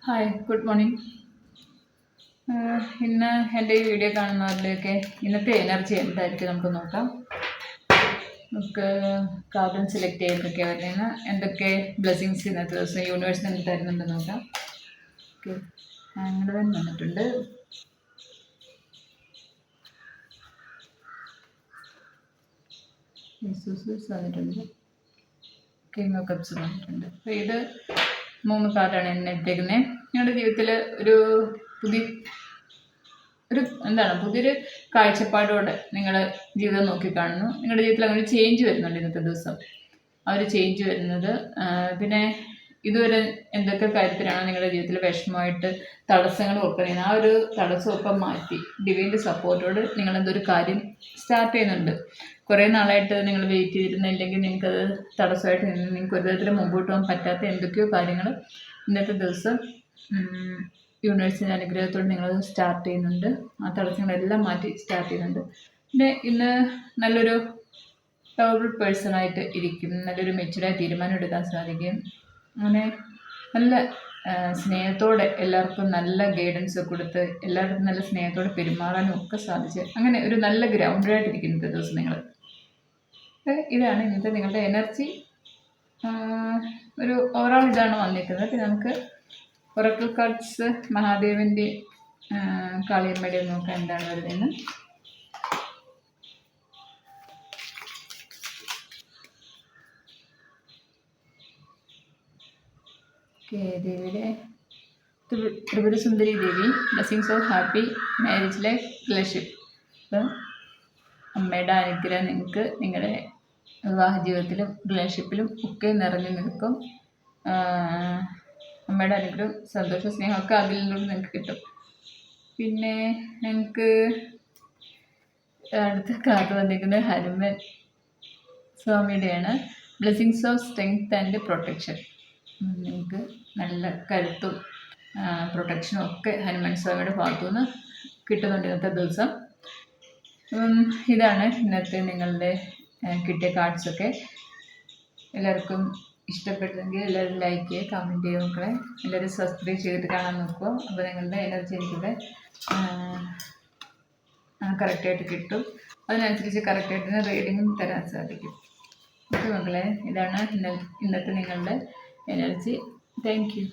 Hi, good morning. ഇന്ന് എൻ്റെ ഈ വീഡിയോ കാണുന്നവരിലേക്ക് ഇന്നത്തെ എനർജി എന്തായിരിക്കും നമുക്ക് നോക്കാം. നമുക്ക് കാർഡൻ സെലക്ട് ചെയ്തൊക്കെ വരുന്ന എന്തൊക്കെ ബ്ലെസ്സിങ്സ് ഇന്നത്തെ ദിവസം യൂണിവേഴ്സ് നമുക്ക് തരുന്നുണ്ടെന്ന് നോക്കാം. ഓക്കെ, അങ്ങനെ തന്നെ വന്നിട്ടുണ്ട്. വന്നിട്ടുണ്ട്, കിങ് ഓഫ് കപ്സ് വന്നിട്ടുണ്ട്. അപ്പോൾ ഇത് 3 കാർഡാണ് എന്നെ ഇട്ടേക്കുന്നത്. നിങ്ങളുടെ ജീവിതത്തിൽ പുതിയൊരു കാഴ്ചപ്പാടോടെ നിങ്ങൾ ജീവിതം നോക്കിക്കാണുന്നു. നിങ്ങളുടെ ജീവിതത്തിൽ അങ്ങനെ ചേഞ്ച് വരുന്നുണ്ട് ഇന്നത്തെ ദിവസം. ആ ഒരു ചേഞ്ച് വരുന്നത് പിന്നെ ഇതുവരെ എന്തൊക്കെ കാര്യത്തിലാണോ നിങ്ങളുടെ ജീവിതത്തിൽ വിഷമമായിട്ട് തടസ്സങ്ങൾ ഒപ്പം ആ ഒരു തടസ്സമൊക്കെ മാറ്റി ഡിവൈൻ്റെ സപ്പോർട്ടോട് നിങ്ങൾ എന്തൊരു കാര്യം സ്റ്റാർട്ട് ചെയ്യുന്നുണ്ട്. കുറേ നാളായിട്ട് നിങ്ങൾ വെയിറ്റ് ചെയ്തിരുന്നില്ലെങ്കിൽ നിങ്ങൾക്കത് തടസ്സമായിട്ട് നിന്ന് നിങ്ങൾക്ക് ഒരു തരത്തിൽ മുമ്പോട്ട് പോകാൻ പറ്റാത്ത എന്തൊക്കെയോ കാര്യങ്ങൾ ഇന്നത്തെ ദിവസം യൂണിവേഴ്സിൻ്റെ അനുഗ്രഹത്തോട് നിങ്ങൾ സ്റ്റാർട്ട് ചെയ്യുന്നുണ്ട്. ആ തടസ്സങ്ങളെല്ലാം മാറ്റി സ്റ്റാർട്ട് ചെയ്യുന്നുണ്ട്. പിന്നെ ഇന്ന് നല്ലൊരു പവർഫുൾ പേഴ്സണായിട്ട് ഇരിക്കും. നല്ലൊരു മെച്യൂർഡായ തീരുമാനം എടുക്കാൻ സാധിക്കും. അങ്ങനെ നല്ല സ്നേഹത്തോടെ എല്ലാവർക്കും നല്ല ഗൈഡൻസ് കൊടുത്ത് എല്ലാവർക്കും നല്ല സ്നേഹത്തോടെ പെരുമാറാനും ഒക്കെ സാധിച്ച് അങ്ങനെ ഒരു നല്ല ഗ്രൗണ്ടഡായിട്ടിരിക്കും ഇന്നത്തെ ദിവസം നിങ്ങൾ. ഇതാണ് ഇന്നത്തെ നിങ്ങളുടെ എനർജി. ഒരു ഓവറോൾ ഇതാണ് വന്നിരിക്കുന്നത്. പിന്നെ നമുക്ക് ഒറക്കിൾ കാർഡ്സ് മഹാദേവൻ്റെ കാളിയമ്മയുടെ നോക്കാം എന്താണ് വരുന്നതെന്ന്. ദേവിയുടെ Tripurasundari Devi blessings of happy marriage life relationship. അപ്പം അമ്മയുടെ അനുഗ്രഹം നിങ്ങൾക്ക് നിങ്ങളുടെ വിവാഹ ജീവിതത്തിലും റിലേഷൻഷിപ്പിലും ഒക്കെ നിറഞ്ഞു നിൽക്കും. അമ്മയുടെ അനുഗ്രഹം സന്തോഷം സ്നേഹമൊക്കെ അതിൽ നിന്നും നിങ്ങൾക്ക് കിട്ടും. പിന്നെ ഞങ്ങൾക്ക് അടുത്ത കാർഡ് വന്നിരിക്കുന്നത് ഹനുമാൻ സ്വാമിയുടെയാണ്. Blessings of strength and protection. നിങ്ങൾക്ക് നല്ല കരുത്തും പ്രൊട്ടക്ഷനും ഒക്കെ ഹനുമാൻ സ്വാമിയുടെ ഭാഗത്തുനിന്ന് കിട്ടുന്നുണ്ട് ഇന്നത്തെ ദിവസം. ഇതാണ് ഇന്നത്തെ നിങ്ങളുടെ കിട്ടിയ കാർഡ്സൊക്കെ. എല്ലാവർക്കും ഇഷ്ടപ്പെട്ടെങ്കിൽ എല്ലാവരും ലൈക്ക് ചെയ്യുക, കമൻറ്റ് ചെയ്യുക. മക്കളെ എല്ലാവരും സബ്സ്ക്രൈബ് ചെയ്തിട്ട് കാണാൻ നോക്കുക. അപ്പോൾ നിങ്ങളുടെ എനർജി എനിക്കിവിടെ കറക്റ്റായിട്ട് കിട്ടും. അതിനനുസരിച്ച് കറക്റ്റായിട്ട് റീഡിങ്ങും തരാൻ സാധിക്കും. ഓക്കെ മക്കളെ, ഇതാണ് ഇന്നത്തെ നിങ്ങളുടെ എനർജി. Thank you.